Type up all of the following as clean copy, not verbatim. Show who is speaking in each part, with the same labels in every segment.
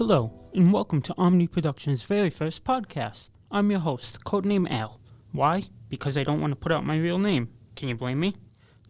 Speaker 1: Hello, and welcome to Omniproductions' very first podcast. I'm your host, codename Al. Why? Because I don't want to put out my real name. Can you blame me?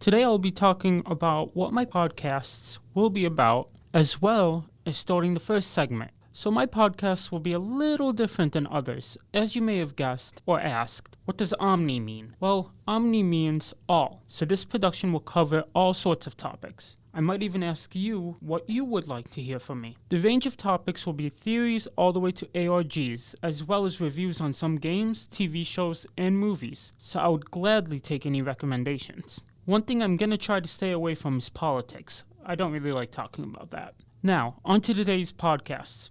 Speaker 1: Today I'll be talking about what my podcasts will be about, as well as starting the first segment. So my podcasts will be a little different than others. As you may have guessed or asked, what does omni mean? Well, omni means all. So this production will cover all sorts of topics. I might even ask you what you would like to hear from me. The range of topics will be theories all the way to ARGs, as well as reviews on some games, TV shows, and movies. So I would gladly take any recommendations. One thing I'm going to try to stay away from is politics. I don't really like talking about that. Now, on to today's podcasts.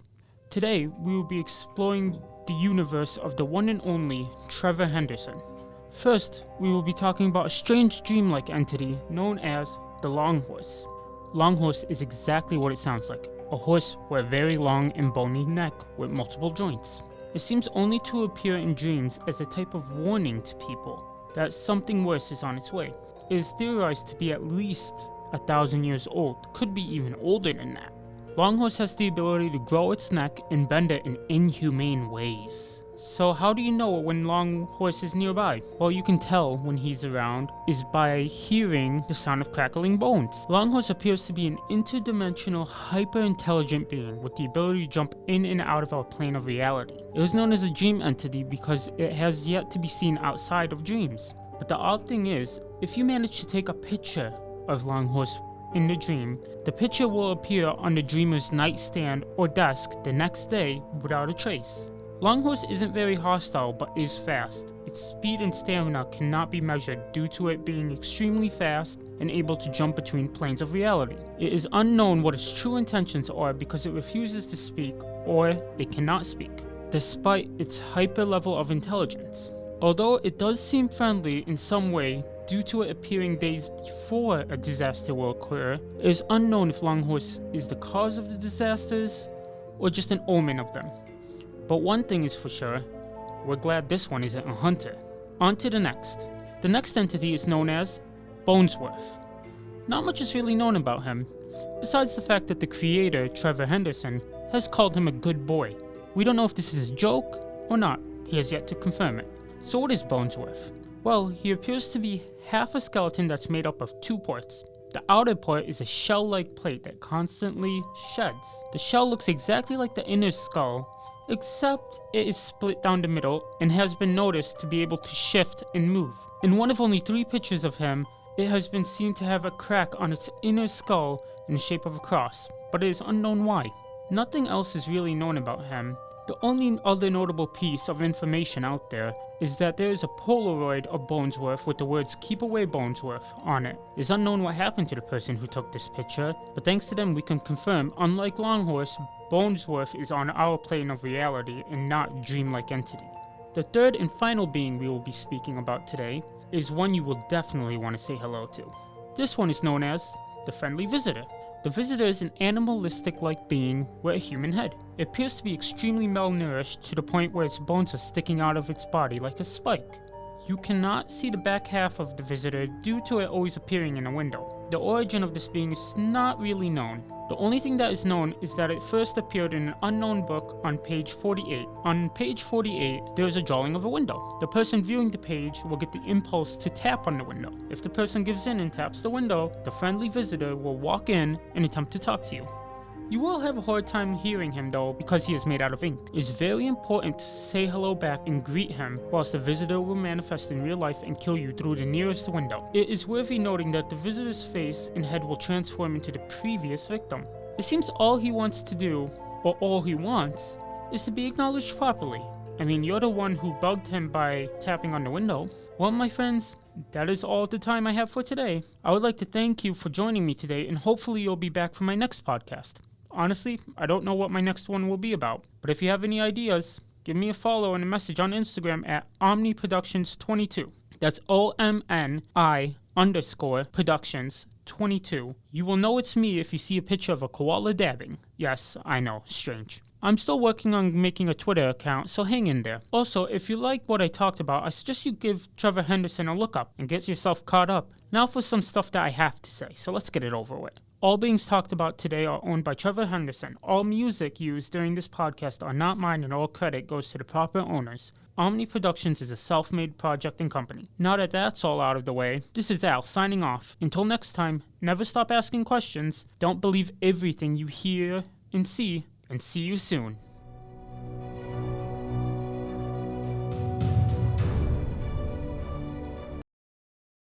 Speaker 1: Today, we will be exploring the universe of the one and only Trevor Henderson. First, we will be talking about a strange dreamlike entity known as the longhorse. Longhorse is exactly what it sounds like, a horse with a very long and bony neck with multiple joints. It seems only to appear in dreams as a type of warning to people that something worse is on its way. It is theorized to be at least 1,000 years old, could be even older than that. Longhorse has the ability to grow its neck and bend it in inhumane ways. So how do you know when Longhorse is nearby? Well, you can tell when he's around is by hearing the sound of crackling bones. Longhorse appears to be an interdimensional, hyper-intelligent being with the ability to jump in and out of our plane of reality. It is known as a dream entity because it has yet to be seen outside of dreams. But the odd thing is, if you manage to take a picture of Longhorse in the dream, the picture will appear on the dreamer's nightstand or desk the next day without a trace. Longhorse isn't very hostile but is fast. Its speed and stamina cannot be measured due to it being extremely fast and able to jump between planes of reality. It is unknown what its true intentions are because it refuses to speak or it cannot speak, despite its hyper level of intelligence. Although it does seem friendly in some way due to it appearing days before a disaster will occur, it is unknown if Longhorse is the cause of the disasters or just an omen of them. But one thing is for sure, we're glad this one isn't a hunter. On to the next. The next entity is known as Bonesworth. Not much is really known about him, besides the fact that the creator, Trevor Henderson, has called him a good boy. We don't know if this is a joke or not. He has yet to confirm it. So what is Bonesworth? Well, he appears to be half a skeleton that's made up of two parts. The outer part is a shell-like plate that constantly sheds. The shell looks exactly like the inner skull, except it is split down the middle and has been noticed to be able to shift and move. In one of only 3 pictures of him, it has been seen to have a crack on its inner skull in the shape of a cross, but it is unknown why. Nothing else is really known about him. The only other notable piece of information out there is that there is a Polaroid of Bonesworth with the words "Keep Away Bonesworth" on it. It is unknown what happened to the person who took this picture, but thanks to them we can confirm, unlike Longhorse, Bonesworth is on our plane of reality and not dreamlike entity. The third and final being we will be speaking about today is one you will definitely want to say hello to. This one is known as the Friendly Visitor. The visitor is an animalistic-like being with a human head. It appears to be extremely malnourished to the point where its bones are sticking out of its body like a spike. You cannot see the back half of the visitor due to it always appearing in a window. The origin of this being is not really known. The only thing that is known is that it first appeared in an unknown book on page 48. On page 48, there is a drawing of a window. The person viewing the page will get the impulse to tap on the window. If the person gives in and taps the window, the friendly visitor will walk in and attempt to talk to you. You will have a hard time hearing him though because he is made out of ink. It is very important to say hello back and greet him, whilst the visitor will manifest in real life and kill you through the nearest window. It is worthy noting that the visitor's face and head will transform into the previous victim. It seems all he wants to do, or all he wants, is to be acknowledged properly. I mean, you're the one who bugged him by tapping on the window. Well, my friends, that is all the time I have for today. I would like to thank you for joining me today, and hopefully you'll be back for my next podcast. Honestly, I don't know what my next one will be about, but if you have any ideas, give me a follow and a message on Instagram at omniproductions22. That's OMNI_productions22. You will know it's me if you see a picture of a koala dabbing. Yes, I know, strange. I'm still working on making a Twitter account, so hang in there. Also, if you like what I talked about, I suggest you give Trevor Henderson a look up and get yourself caught up. Now for some stuff that I have to say, so let's get it over with. All beings talked about today are owned by Trevor Henderson. All music used during this podcast are not mine, and all credit goes to the proper owners. Omniproductions is a self-made project and company. Now that that's all out of the way, this is Al signing off. Until next time, never stop asking questions. Don't believe everything you hear and see you soon.